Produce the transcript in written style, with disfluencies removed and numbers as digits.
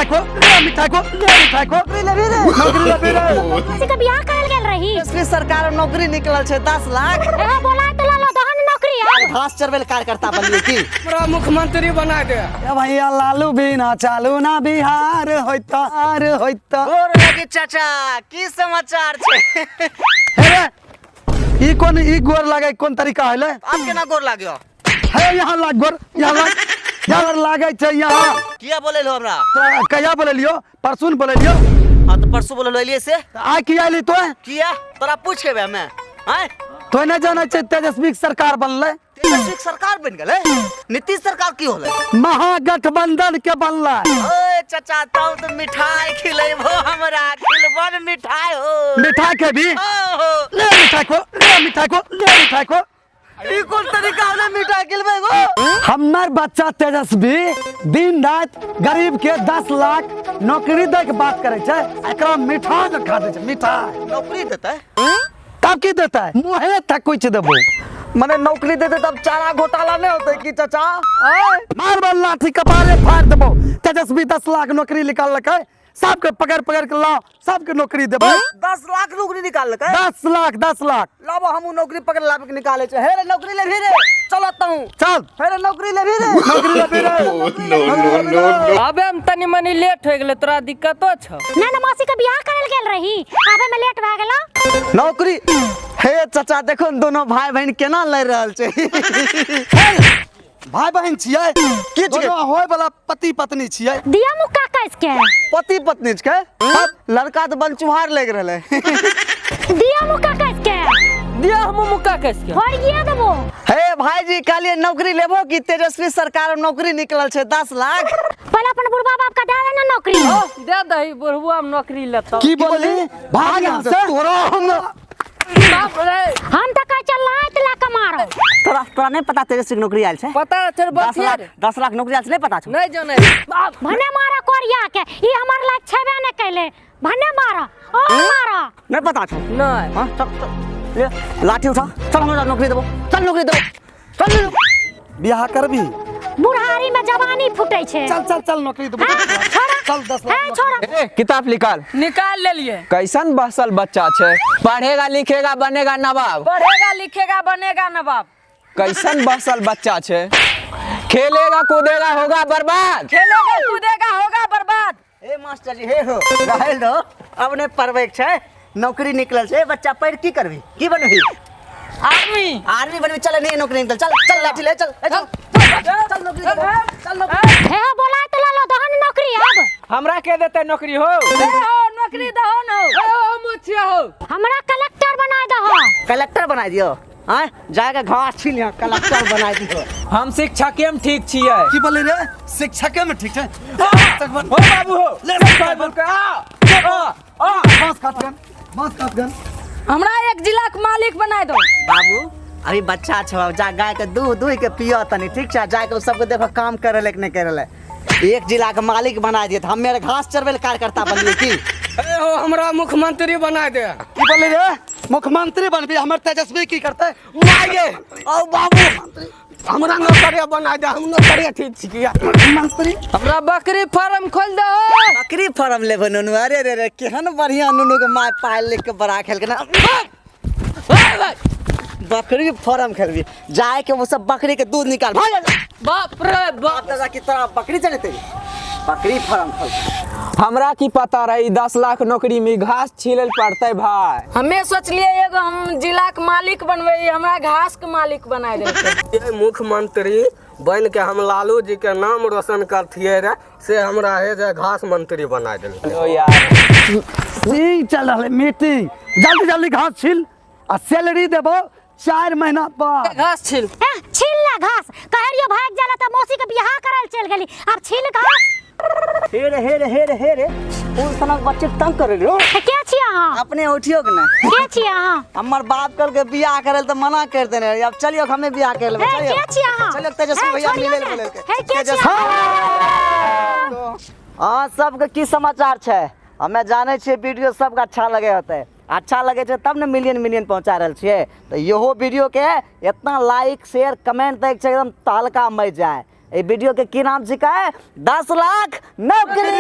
मिठाई को नौकरी किसी का बियाह करल गेल रही इसमें सरकार में नौकरी निकलल छे 10 लाख। एहा बोला तो ला लो दहन नौकरी है। घास चरवेल कार्यकर्ता बनिए की हमरा मुख्यमंत्री बना दे। भैया लालू भी ना चालू ना बिहार होइता गोर लगी चाचा की समाचार छे? ई कोन ई गोर लागे कोन तरीका हैले? आप केना गोर लाग्यो? है यहाँ लाग गोर यहाँ लागे छे यहाँ। किया बोले लो हमरा? कहिया बोले लियो? परसुन बोले लियो। हां तो परसों बोले लो से आ किया ली तो किया तोरा पूछ के बे मैं हैं तो न जाने छे तेजस्वी के सरकार बनले। तेजस्वी सरकार बन गेले? नीतीश सरकार की होले? महागठबंधन के बनला। ओए चाचा तब तो मिठाई खिलेबो हमरा खिलबन मिठाई हो। मिठाई के भी ओहो ले मिठाई को ई कोन तरीका होला मिठाई खिलबे गो? हमर बच्चा तेजस्वी दिन रात गरीब के 10 लाख नौकरी दे के बात करे छे। एकरा मिठाई के खा दे छे मिठाई। नौकरी देता तब की देता है? मुहे तक कुछ देबो। मने नौकरी देते तब चारा घोटाला नहीं होते की चाचा? मार मार लाठी कपारे फाड़ देबो। तेजस्वी 10 लाख नौकरी निकाल लके सबके पकड़ के लाओ सबके नौकरी देबो। 10 लाख नौकरी निकाल लके? 10 लाख लाबो हमू नौकरी पकड़ लाब के निकाले छे। हे रे नौकरी ले भी रे चलता हूं। चल हे रे नौकरी ले भी रे नो। अबे हम तनी मनी लेट हो गेले तोरा दिक्कतो छ? ना मौसी का बियाह करल गेल रही आबे में लेट भ गेला। नौकरी हे चाचा देखो दोनों भाई बहन केना लड़ रहल छे। भाई बहन छियै की दोनों होय वाला पति पत्नी छियै। दिया मुक्का कैस के पति पत्नी के लड़का तो बन चुहार लग रहले। दिया मुक्का कैस के दिया हम मुक्का कैस के और ये देबो। हे भाई जी कालिए नौकरी लेबो की तेजस्वी सरकार में नौकरी निकलल छे 10 लाख। पहले अपन बुढ़वा बाप का दे देना नौकरी। दे दही बुढ़वा में नौकरी लेता। की बोली भाग यहां से तोरा बाप रे हम त कह चल लात ला के मारो। तोरा नहीं पता तेजस्वी नौकरी आयल छे? पता चल बतिया 10 लाख नौकरी आयल छे नहीं पता छे? नहीं जाने बाप भने मारा कोरिया के ई हमर लायक छेबे न कैले। भने मारा ओ मारा नहीं पता छे? नहीं हां चल ले लाठी उठा चल हमरा नौकरी देबो। चल नौकरी देबो चल। बियाह करबी? बुढ़ारी में जवानी फुटे छे। चल नौकरी देबो। चल 10 लाख छोड़ा किताब निकाल ले लिए। कैसन बसल बच्चा छे? पढ़ेगा लिखेगा बनेगा नवाब। पढ़ेगा लिखेगा बनेगा नवाब। कैसन बसल बच्चा छे? खेलेगा कूदेगा होगा बर्बाद। खेलेगा कूदेगा होगा बर्बाद। ए मास्टर जी हे हो रहल दो अब ने पढ़बे छे नौकरी निकलल छे। बच्चा पढ़ की करबी की बनबी? आर्मी बनबी। चल नहीं नौकरी निकल चल लाठी ले चल चल नौकरी देबो। चल नौकरी हे बोला तो ला लो दहन नौकरी अब। हमरा के देते नौकरी हो? नौकरी दहो न मुछिया हो। हमरा कलेक्टर बना दहो। कलेक्टर बना दियो। हां जाके घास छील यहां कलेक्टर बना दियो। हम शिक्षके में ठीक छियै। की बोले रे शिक्षके में ठीक है। ओ बाबू हो ले बाबू के बस काट गन हमरा एक जिला के मालिक बना दो। बाबू अभी बच्चा छ जा गाय के दूध दुह के पियो तनी ठीक छ। जाके सबके देखो काम करे ले कि नहीं करे ले। एक जिला के मालिक बना दिए हम मेरे घास चरवेल कार्यकर्ता बनिए की? ए हो हमरा मुख्यमंत्री बना दे। की बोले रे मुख्यमंत्री बनबी? हमर तेजस्वी की करते? मागे ओ बाबू हमरा नौकरी बना दे। हम नौकरी ठीक छिकिया। मंत्री हमरा बकरी फार्म खोल दो। बकरी फार्म ले नुनू। अरे रे रे केहन बढ़िया नुनू के माय पाल ले के बड़ा खेल के ना बकरी फार्म खेलबी। जाए के वो सब बकरी के दूध निकाल। बाप रे बाप दादा की तरह बकरी चले तेरी बकरी फार्म खोल। हमरा की पता रही 10 लाख नौकरी में घास छीलल पड़ते भाई। हमें सोचलिए एगो हम जिला के मालिक बनबे हमरा घास के मालिक बना दे। मुख्यमंत्री बन के हम लालू जी के नाम रोशन करथिए रे से हमरा हे जे घास मंत्री बना देल। ओ यार ई चल रहा मीटिंग जल्दी घास छील आ सैलरी देबो 4 महीना बाद। घास छील छील ला घास कहरियो भाग जाला त मौसी के बियाह करल चल गेली। अब छील घास। हे रे उन सनक बच्चे तंग करे रे। के छी अहाँ? अपने उठियो के ना के छी अहाँ? हमर बाप कल के बियाह करल त मना कर देने। अब चलियो हमें बियाह कर लेबे। हे के छी अहाँ? चलियो तेजस्वी भैया मिले ले बोले हे के छी अहाँ? हां सबके की समाचार छे? हमें जाने छे वीडियो सबके अच्छा लगे होते। अच्छा लगे छे तब ने मिलियन पहुंचा रहल छिए। तो यहो वीडियो के इतना लाइक शेयर कमेंट तक एकदम तहलका मच जाए। ये वीडियो के की नाम छिका है? 10 लाख नौकरी।